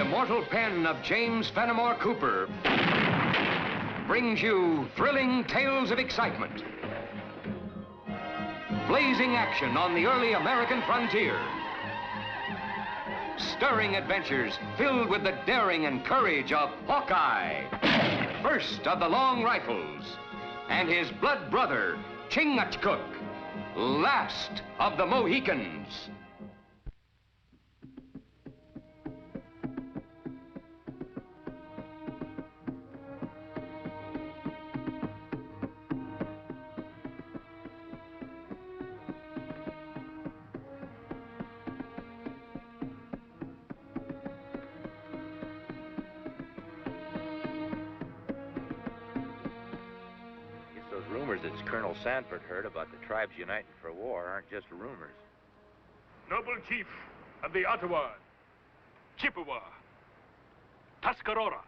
immortal pen of James Fenimore Cooper brings you thrilling tales of excitement, blazing action on the early American frontier, stirring adventures filled with the daring and courage of Hawkeye, first of the long rifles, and his blood brother, Chingachgook, last of the Mohicans. Rumors that Colonel Sanford heard about the tribes uniting for war aren't just rumors. Noble Chief of the Ottawa, Chippewa, Tuscarora,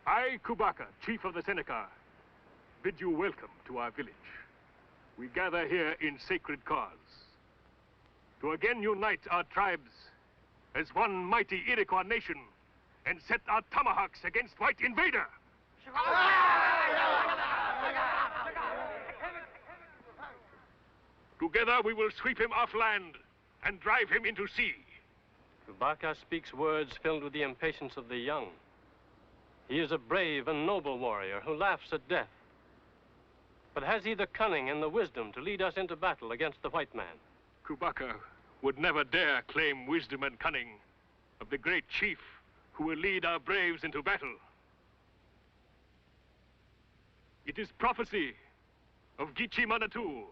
I, Kubaka, Chief of the Seneca, bid you welcome to our village. We gather here in sacred cause to again unite our tribes as one mighty Iroquois nation and set our tomahawks against white invader. Together we will sweep him off land and drive him into sea. Kubaka speaks words filled with the impatience of the young. He is a brave and noble warrior who laughs at death. But has he the cunning and the wisdom to lead us into battle against the white man? Kubaka would never dare claim wisdom and cunning of the great chief who will lead our braves into battle. It is prophecy of Gichi Manatu,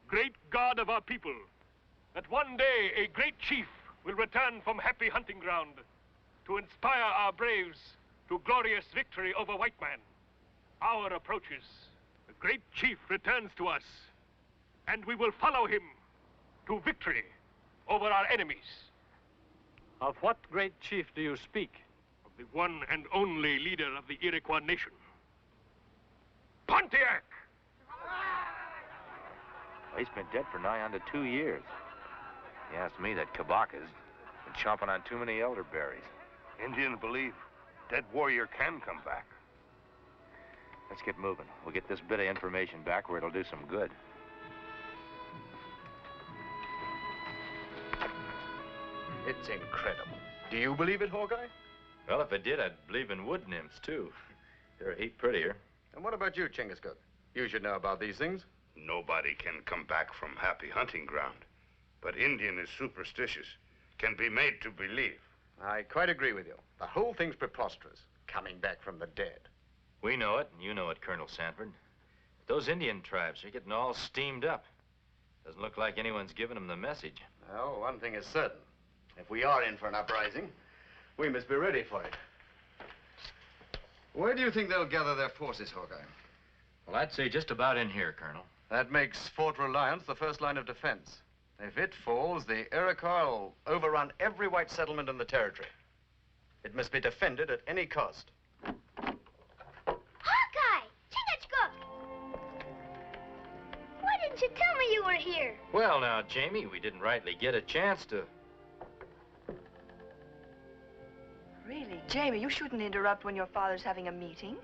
great god of our people, that one day a great chief will return from happy hunting ground to inspire our braves to glorious victory over white man. Hour approaches. The great chief returns to us, and we will follow him to victory over our enemies. Of what great chief do you speak? Of the one and only leader of the Iroquois nation, Pontiac! Well, he's been dead for nigh on to 2 years. He asked me that Kabaka's been chomping on too many elderberries. Indians believe dead warrior can come back. Let's get moving. We'll get this bit of information back where it'll do some good. It's incredible. Do you believe it, Hawkeye? Well, if I did, I'd believe in wood nymphs, too. They're a heap prettier. And what about you, Chingachgook? You should know about these things. Nobody can come back from happy hunting ground. But Indian is superstitious, can be made to believe. I quite agree with you. The whole thing's preposterous, coming back from the dead. We know it, and you know it, Colonel Sanford. Those Indian tribes are getting all steamed up. Doesn't look like anyone's giving them the message. Well, one thing is certain. If we are in for an uprising, we must be ready for it. Where do you think they'll gather their forces, Hawkeye? Well, I'd say just about in here, Colonel. That makes Fort Reliance the first line of defense. If it falls, the Iroquois will overrun every white settlement in the territory. It must be defended at any cost. Hawkeye! Chingachgook! Why didn't you tell me you were here? Well, now, Jamie, we didn't rightly get a chance to... Really, Jamie, you shouldn't interrupt when your father's having a meeting.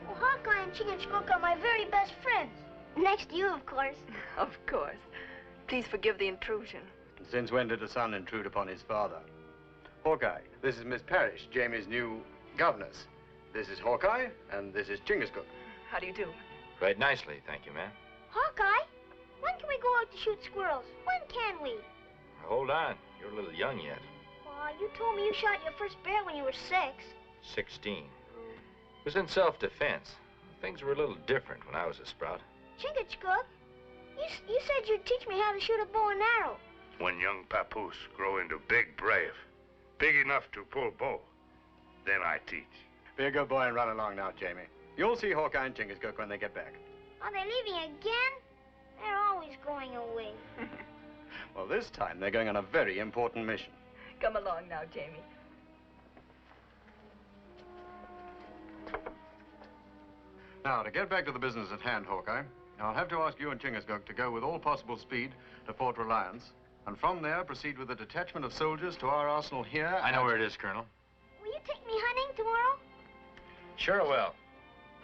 Well, Hawkeye and Chingachgook are my very best friends. Next to you, of course. Of course. Please forgive the intrusion. Since when did a son intrude upon his father? Hawkeye, this is Miss Parrish, Jamie's new governess. This is Hawkeye, and this is Chingachgook. How do you do? Right nicely, thank you, ma'am. Hawkeye, when can we go out to shoot squirrels? When can we? Hold on, you're a little young yet. Why, you told me you shot your first bear when you were 6. 16. It was in self-defense. Things were a little different when I was a sprout. Chingachgook, you said you'd teach me how to shoot a bow and arrow. When young papoose grow into big brave, big enough to pull bow, then I teach. Be a good boy and run along now, Jamie. You'll see Hawkeye and Chingachgook when they get back. Are they leaving again? They're always going away. Well, this time they're going on a very important mission. Come along now, Jamie. Now, to get back to the business at hand, Hawkeye, I'll have to ask you and Chingachgook to go with all possible speed to Fort Reliance And from there, proceed with a detachment of soldiers to our arsenal here. I know where it is, Colonel. Will you take me hunting tomorrow? Sure I will.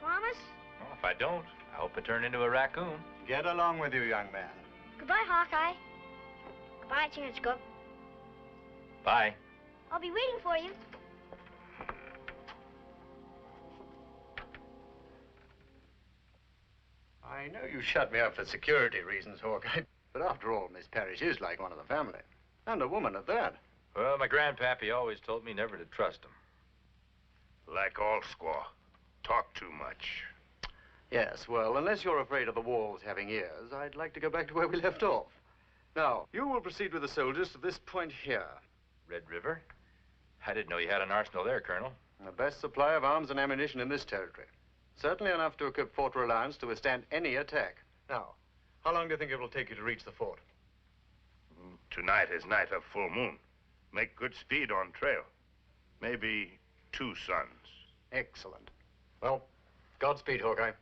Promise? Well, if I don't, I hope I turn into a raccoon. Get along with you, young man. Goodbye, Hawkeye. Goodbye, Chingachgook. Bye. I'll be waiting for you. I know you shut me up for security reasons, Hawkeye, but after all, Miss Parrish is like one of the family. And a woman at that. Well, my grandpappy always told me never to trust him. Like all squaw. Talk too much. Yes, well, unless you're afraid of the walls having ears, I'd like to go back to where we left off. Now, you will proceed with the soldiers to this point here. Red River? I didn't know you had an arsenal there, Colonel. The best supply of arms and ammunition in this territory. Certainly enough to equip Fort Reliance to withstand any attack. Now, how long do you think it will take you to reach the fort? Tonight is night of full moon. Make good speed on trail. Maybe 2 suns. Excellent. Well, Godspeed, Hawkeye.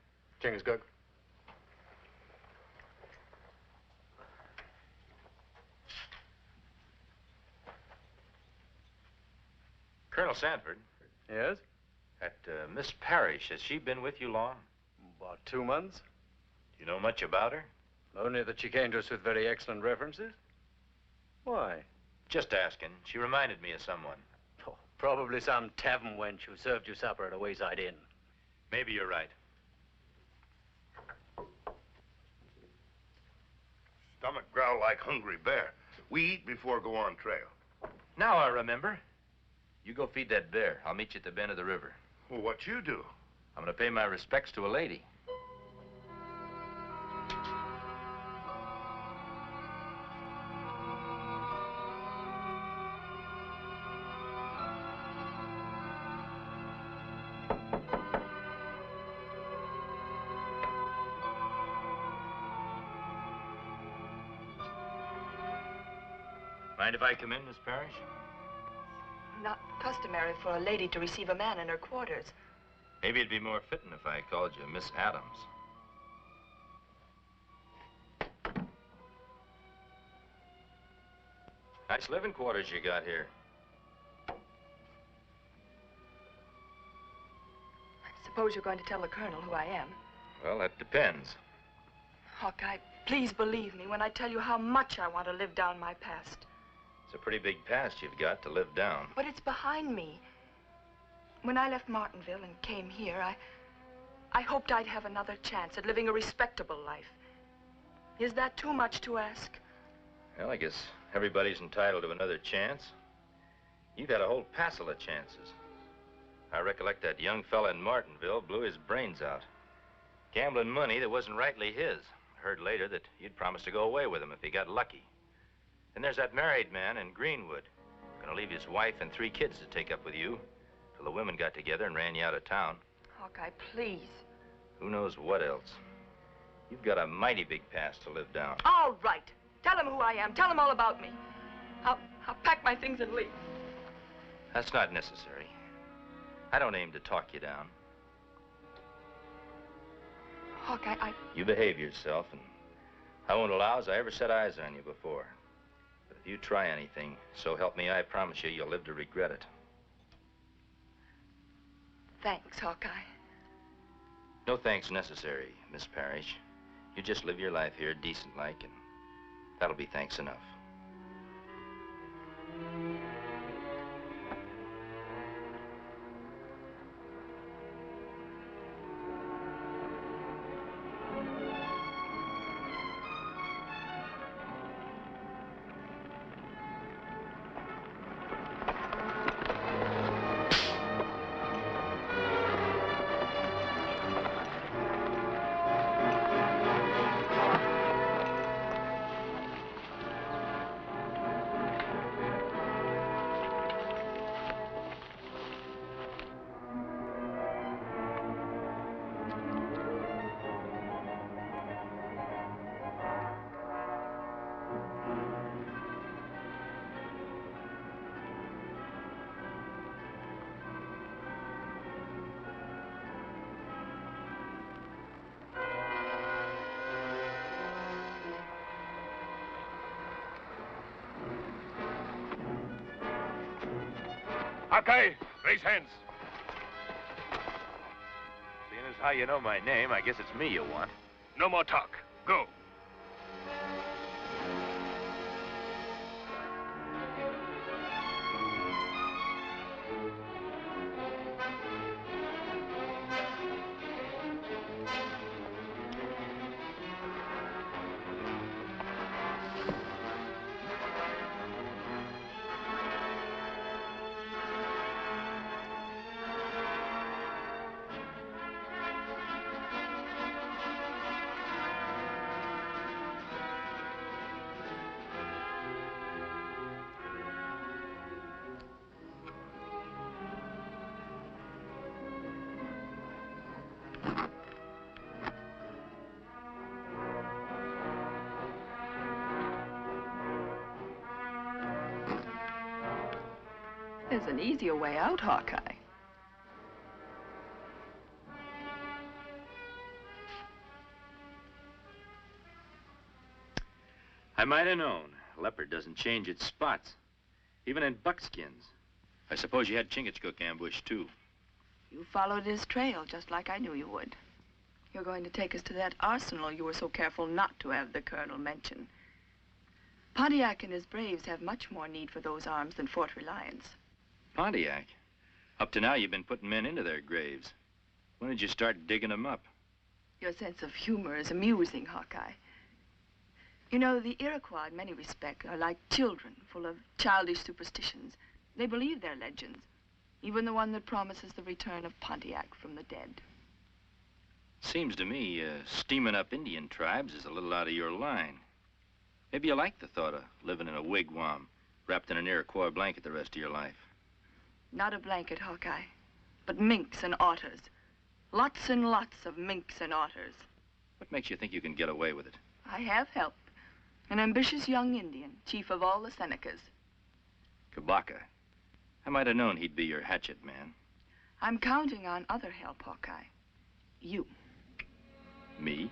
Chingachgook. Colonel Sanford. Yes? That Miss Parrish, has she been with you long? About 2 months. Do you know much about her? Only that she came to us with very excellent references. Why? Just asking. She reminded me of someone. Oh, probably some tavern wench who served you supper at a wayside inn. Maybe you're right. Stomach growl like hungry bear. We eat before go on trail. Now I remember. You go feed that bear. I'll meet you at the bend of the river. Well, what you do? I'm going to pay my respects to a lady. Mind if I come in, Miss Parrish? Not customary for a lady to receive a man in her quarters. Maybe it'd be more fitting if I called you Miss Adams. Nice living quarters you got here. I suppose you're going to tell the Colonel who I am. Well, that depends. Hawkeye, please believe me when I tell you how much I want to live down my past. It's a pretty big past you've got to live down. But it's behind me. When I left Martinville and came here, I hoped I'd have another chance at living a respectable life. Is that too much to ask? Well, I guess everybody's entitled to another chance. You've had a whole passel of chances. I recollect that young fella in Martinville blew his brains out. Gambling money that wasn't rightly his. I heard later that you'd promised to go away with him if he got lucky. And there's that married man in Greenwood. Gonna leave his wife and 3 kids to take up with you till the women got together and ran you out of town. Hawkeye, please. Who knows what else? You've got a mighty big past to live down. All right. Tell him who I am. Tell him all about me. I'll pack my things and leave. That's not necessary. I don't aim to talk you down. Hawkeye, You behave yourself, and I won't allow as I ever set eyes on you before. But if you try anything, so help me, I promise you, you'll live to regret it. Thanks, Hawkeye. No thanks necessary, Miss Parrish. You just live your life here decent-like, and that'll be thanks enough. Hawkeye, raise hands. Seeing as how you know my name, I guess it's me you want. No more talk. Go. There's an easier way out, Hawkeye. I might have known. Leopard doesn't change its spots, even in buckskins. I suppose you had Chingachgook ambushed, too. You followed his trail, just like I knew you would. You're going to take us to that arsenal you were so careful not to have the Colonel mention. Pontiac and his braves have much more need for those arms than Fort Reliance. Pontiac? Up to now, you've been putting men into their graves. When did you start digging them up? Your sense of humor is amusing, Hawkeye. You know, the Iroquois, in many respects, are like children, full of childish superstitions. They believe their legends, even the one that promises the return of Pontiac from the dead. Seems to me, steaming up Indian tribes is a little out of your line. Maybe you like the thought of living in a wigwam, wrapped in an Iroquois blanket the rest of your life. Not a blanket, Hawkeye, but minks and otters. Lots and lots of minks and otters. What makes you think you can get away with it? I have help. An ambitious young Indian, chief of all the Senecas. Kabaka. I might have known he'd be your hatchet man. I'm counting on other help, Hawkeye. You. Me?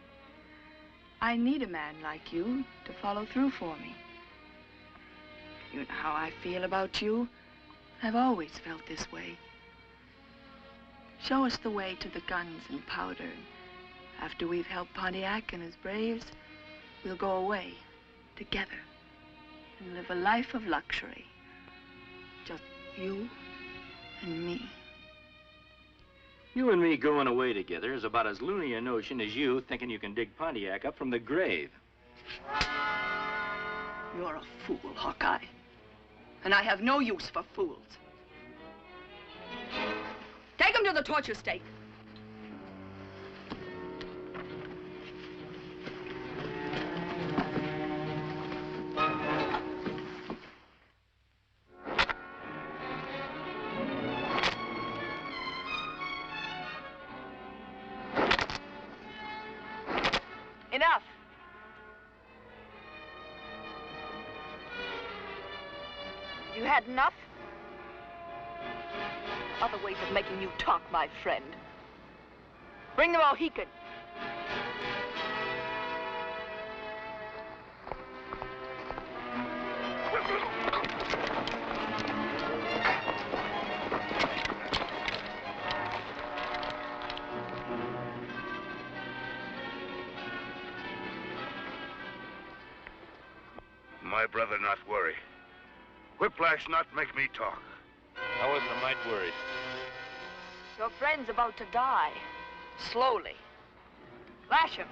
I need a man like you to follow through for me. You know how I feel about you. I've always felt this way. Show us the way to the guns and powder. After we've helped Pontiac and his braves, we'll go away together and live a life of luxury. Just you and me. You and me going away together is about as loony a notion as you thinking you can dig Pontiac up from the grave. You're a fool, Hawkeye. And I have no use for fools. Take him to the torture stake. Enough. You had enough? Other ways of making you talk, my friend. Bring the Mohican. My brother not worry. Whiplash not make me talk. I wasn't a mite worried. Your friend's about to die. Slowly. Lash him.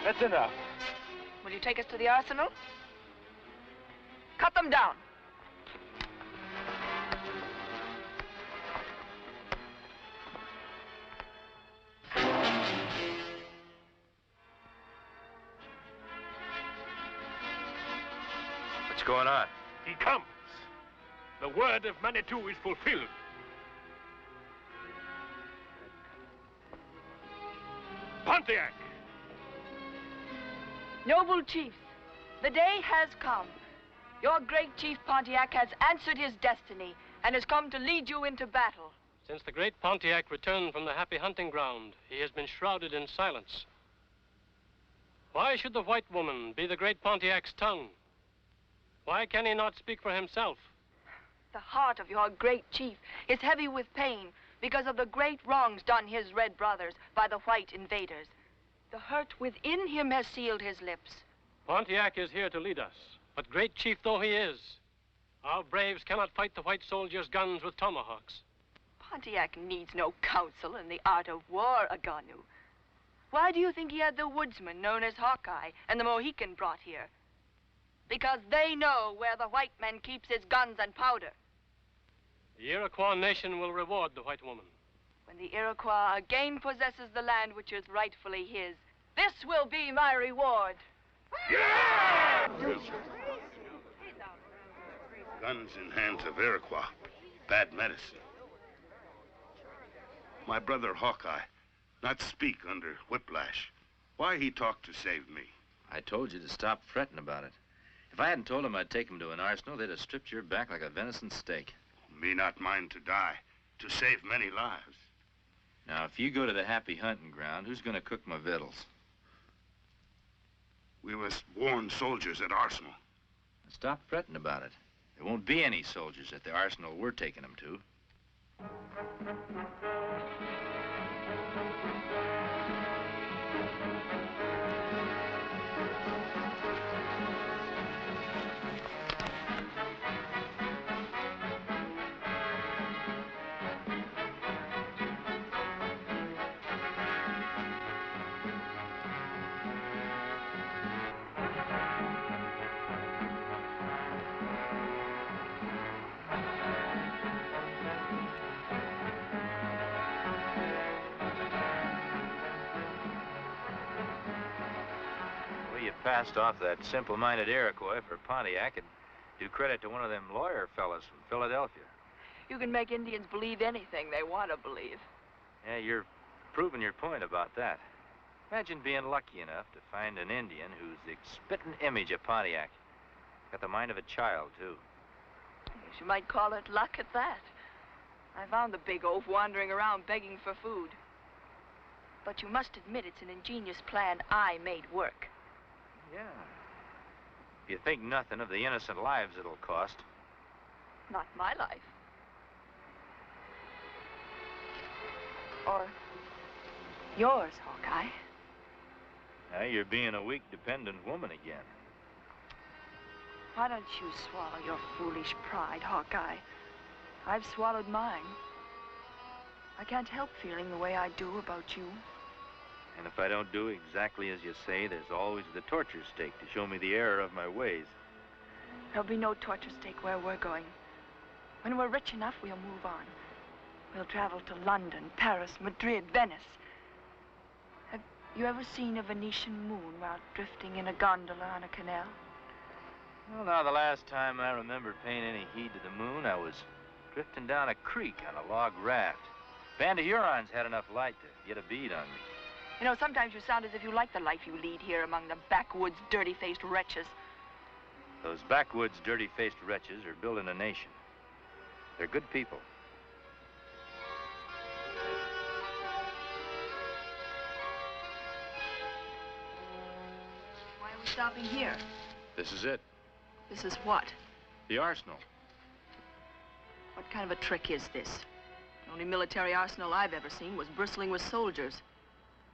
That's enough. Will you take us to the arsenal? Cut them down. What's going on? He comes. The word of Manitou is fulfilled. Pontiac! Noble chiefs, the day has come Your great chief Pontiac has answered his destiny and has come to lead you into battle. Since the great Pontiac returned from the happy hunting ground, he has been shrouded in silence. Why should the white woman be the great Pontiac's tongue? Why can he not speak for himself? The heart of your great chief is heavy with pain because of the great wrongs done his red brothers by the white invaders. The hurt within him has sealed his lips. Pontiac is here to lead us, but great chief though he is, our braves cannot fight the white soldiers' guns with tomahawks. Pontiac needs no counsel in the art of war, Aganu. Why do you think he had the woodsman known as Hawkeye and the Mohican brought here? Because they know where the white man keeps his guns and powder. The Iroquois nation will reward the white woman. When the Iroquois again possesses the land which is rightfully his, this will be my reward. Yeah! Guns in hands of Iroquois. Bad medicine. My brother Hawkeye, not speak under whiplash. Why he talk to save me? I told you to stop fretting about it. If I hadn't told them I'd take him to an arsenal, they'd have stripped your back like a venison steak. Me not mind to die, to save many lives. Now, if you go to the happy hunting ground, who's going to cook my victuals? We was worn soldiers at Arsenal. Stop fretting about it. There won't be any soldiers at the arsenal we're taking them to. Passed off that simple-minded Iroquois for Pontiac and do credit to one of them lawyer fellas from Philadelphia. You can make Indians believe anything they want to believe. Yeah, you're proving your point about that. Imagine being lucky enough to find an Indian who's the spitting image of Pontiac. Got the mind of a child, too. Yes, you might call it luck at that. I found the big oaf wandering around begging for food. But you must admit it's an ingenious plan I made work. Yeah. If you think nothing of the innocent lives it'll cost. Not my life. Or yours, Hawkeye. Now you're being a weak, dependent woman again. Why don't you swallow your foolish pride, Hawkeye? I've swallowed mine. I can't help feeling the way I do about you. And if I don't do exactly as you say, there's always the torture stake to show me the error of my ways. There'll be no torture stake where we're going. When we're rich enough, we'll move on. We'll travel to London, Paris, Madrid, Venice. Have you ever seen a Venetian moon while drifting in a gondola on a canal? Well, now, the last time I remember paying any heed to the moon, I was drifting down a creek on a log raft. Band of Hurons had enough light to get a bead on me. You know, sometimes you sound as if you like the life you lead here among the backwoods, dirty-faced wretches. Those backwoods, dirty-faced wretches are building a nation. They're good people. Why are we stopping here? This is it. This is what? The arsenal. What kind of a trick is this? The only military arsenal I've ever seen was bristling with soldiers.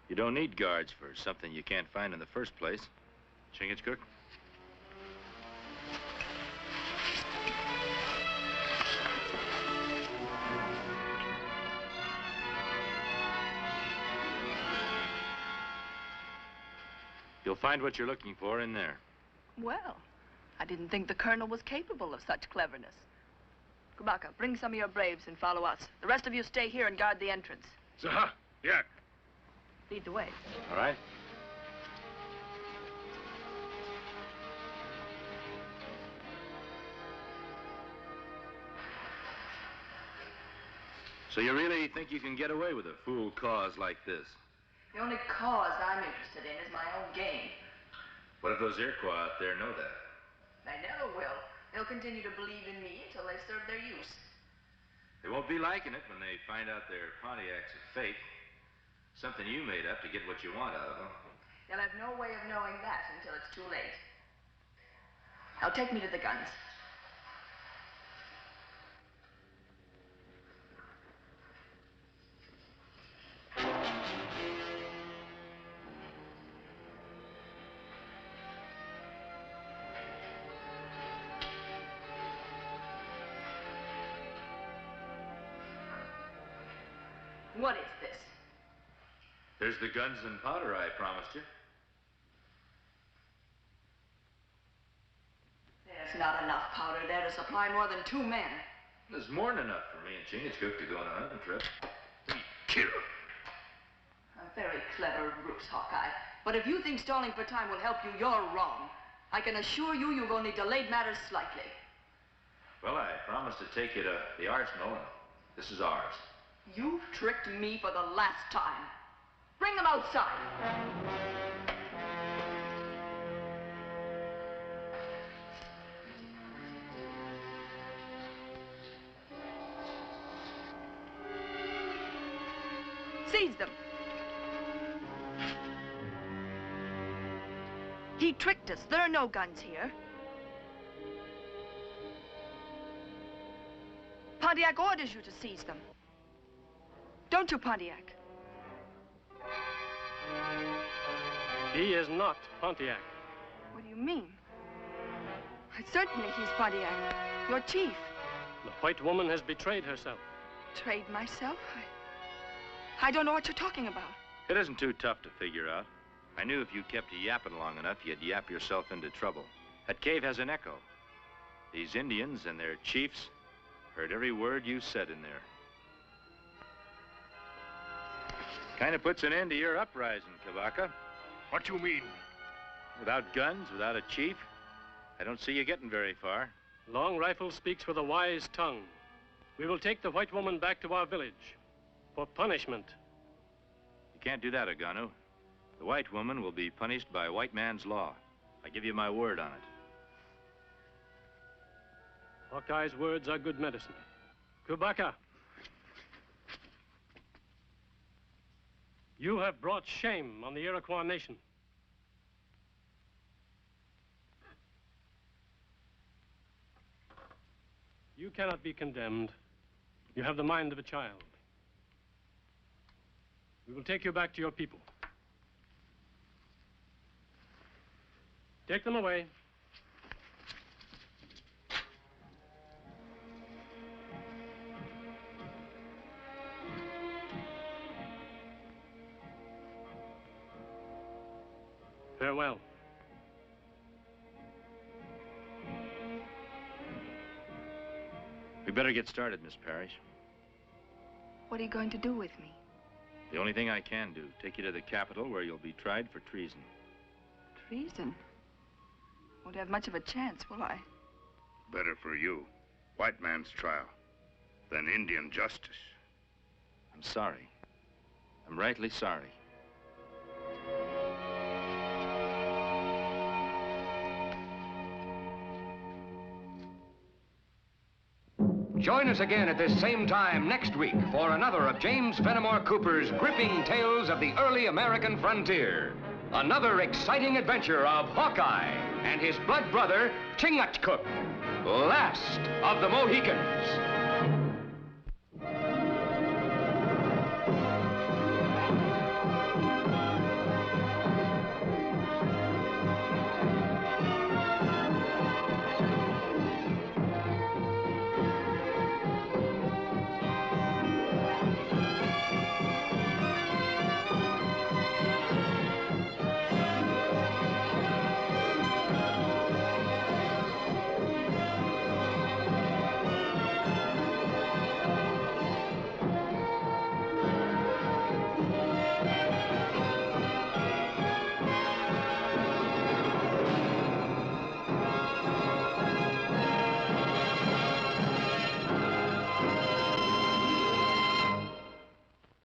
You don't need guards for something you can't find in the first place. Chingachgook? You'll find what you're looking for in there. Well, I didn't think the colonel was capable of such cleverness. Kubaka, bring some of your braves and follow us. The rest of you stay here and guard the entrance. Zaha, yeah. Lead the way. All right. So you really think you can get away with a fool cause like this? The only cause I'm interested in is my own gain. What if those Iroquois out there know that? They never will. They'll continue to believe in me until they serve their use. They won't be liking it when they find out their Pontiac's a fake. Something you made up to get what you want out of them. They'll have no way of knowing that until it's too late. Now take me to the guns. What is this? There's the guns and powder I promised you. There's not enough powder there to supply more than 2 men. There's more than enough for me and Chingachgook to go on a hunting trip. Kill. A very clever ruse, Hawkeye. But if you think stalling for time will help you, you're wrong. I can assure you you've only delayed matters slightly. Well, I promised to take you to the arsenal, and this is ours. You've tricked me for the last time. Bring them outside. Seize them. He tricked us. There are no guns here. Pontiac orders you to seize them. Don't you, Pontiac? He is not Pontiac. What do you mean? Certainly he's Pontiac, your chief. The white woman has betrayed herself. Betrayed myself? I don't know what you're talking about. It isn't too tough to figure out. I knew if you kept yapping long enough, you'd yap yourself into trouble. That cave has an echo. These Indians and their chiefs heard every word you said in there. Kind of puts an end to your uprising, Kabaka. What you mean? Without guns, without a chief, I don't see you getting very far. Long Rifle speaks with a wise tongue. We will take the white woman back to our village for punishment. You can't do that, Aganu. The white woman will be punished by white man's law. I give you my word on it. Hawkeye's words are good medicine. Kabaka, you have brought shame on the Iroquois nation. You cannot be condemned. You have the mind of a child. We will take you back to your people. Take them away. Farewell. We better get started, Miss Parrish. What are you going to do with me? The only thing I can do, take you to the capital where you'll be tried for treason. Treason? Won't have much of a chance, will I? Better for you. White man's trial than Indian justice. I'm sorry. I'm rightly sorry. Join us again at this same time next week for another of James Fenimore Cooper's gripping tales of the early American frontier. Another exciting adventure of Hawkeye and his blood brother, Chingachgook, last of the Mohicans.